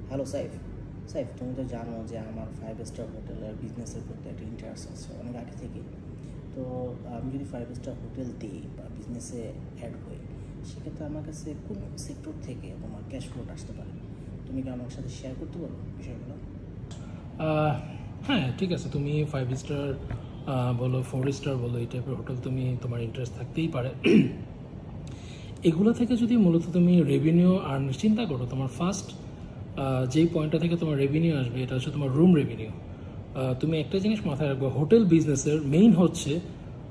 Hello Saif. Saif, তুমি তো জানো যে আমার 5 স্টার হোটেলের বিজনেসের প্রতি একটা ইন্টারেস্ট আছে অনেক আগে থেকেই। তো আমি যদি 5 স্টার হোটেল দিই বা বিজনেসে অ্যাড হই, সেক্ষেত্রে আমার কাছে কোন সেক্টর থেকে তোমার ক্যাশ ফ্লোটা আসতে পারে? তুমি কি আমার সাথে শেয়ার করতে পারো বিষয়গুলো? হ্যাঁ, ঠিক আছে। তুমি 5 স্টার বলো, 4 স্টার বলো, এই টাইপের হোটেল তুমি তোমার ইন্টারেস্ট থাকতেই পারে। এগুলো থেকে যদি মূলত তুমি রেভিনিউ আর্ন চিন্তা করো, তোমার ফার্স্ট যেই পয়েন্টটা থেকে তোমার রেভিনিউ আসবে এটা হচ্ছে তোমার রুম রেভিনিউ। তুমি একটা জিনিস মাথায় রাখবো, হোটেল বিজনেসের মেইন হচ্ছে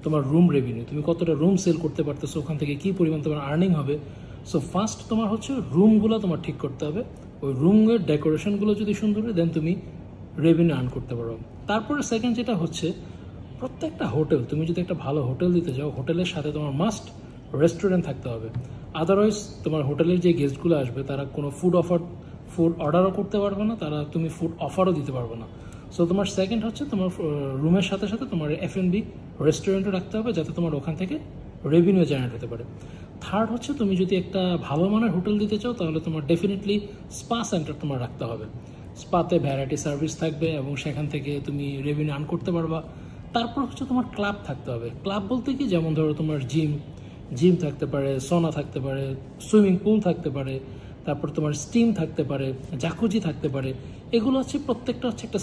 তোমার রুম রেভিনিউ। তুমি কতটা রুম সেল করতে পারতেছো, ওখান থেকে কী পরিমাণ তোমার আর্নিং হবে। সো ফার্স্ট তোমার হচ্ছে রুমগুলো তোমার ঠিক করতে হবে। ওই রুমের ডেকোরেশনগুলো যদি সুন্দর হয়, দেন তুমি রেভিনিউ আর্ন করতে পারো। তারপরে সেকেন্ড যেটা হচ্ছে, প্রত্যেকটা হোটেল, তুমি যদি একটা ভালো হোটেল দিতে যাও, হোটেলের সাথে তোমার মাস্ট রেস্টুরেন্ট থাকতে হবে। আদারওয়াইজ তোমার হোটেলের যে গেস্টগুলো আসবে তারা কোনো ফুড অর্ডারও করতে পারবে না, তারা তুমি ফুড অফারও দিতে পারবে না। সো তোমার সেকেন্ড হচ্ছে তোমার রুমের সাথে সাথে তোমার F&B রেস্টুরেন্টও রাখতে হবে, যাতে তোমার ওখান থেকে রেভিনিউ জেনারেট হতে পারে। থার্ড হচ্ছে, তুমি যদি একটা ভালো মানের হোটেল দিতে চাও, তাহলে তোমার ডেফিনেটলি স্পা সেন্টার তোমার রাখতে হবে। স্পাতে ভ্যারাইটি সার্ভিস থাকবে এবং সেখান থেকে তুমি রেভিনিউ আর্ন করতে পারবা। তারপর হচ্ছে তোমার ক্লাব থাকতে হবে। ক্লাব বলতে কি, যেমন ধরো তোমার জিম থাকতে পারে, সোনা থাকতে পারে, সুইমিং পুল থাকতে পারে, তারপর তোমার স্টিম থাকতে পারে, জাকুজি থাকতে পারে। এগুলো হচ্ছে প্রত্যেকটা হচ্ছে একটা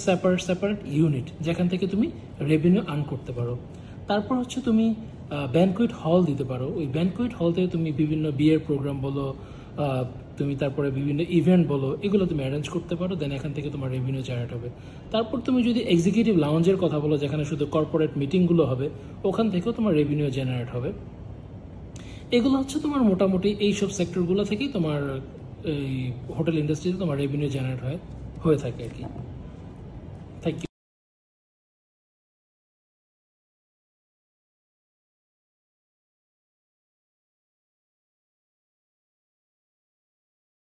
সেপারেট ইউনিট, যেখান থেকে তুমি রেভিনিউ আর্ন করতে পারো। তারপর হচ্ছে তুমি ব্যানকুয়েট হল দিতে পারো। ওই ব্যানকুয়েট হল থেকে তুমি বিভিন্ন বিয়ের প্রোগ্রাম বলো, তুমি তারপরে বিভিন্ন ইভেন্ট বলো, এগুলো তুমি অ্যারেঞ্জ করতে পারো। দেন এখান থেকে তোমার রেভিনিউ জেনারেট হবে। তারপর তুমি যদি এক্সিকিউটিভ লাউঞ্জের কথা বলো, যেখানে শুধু কর্পোরেট মিটিংগুলো হবে, ওখান থেকেও তোমার রেভিনিউ জেনারেট হবে। এগুলো হচ্ছে তোমার মোটামুটি এইসব সেক্টরগুলো থেকেই তোমার এই হোটেল ইন্ডাস্ট্রিতে তোমার রেভিনিউ জেনারেট হয়ে থাকে আর কি।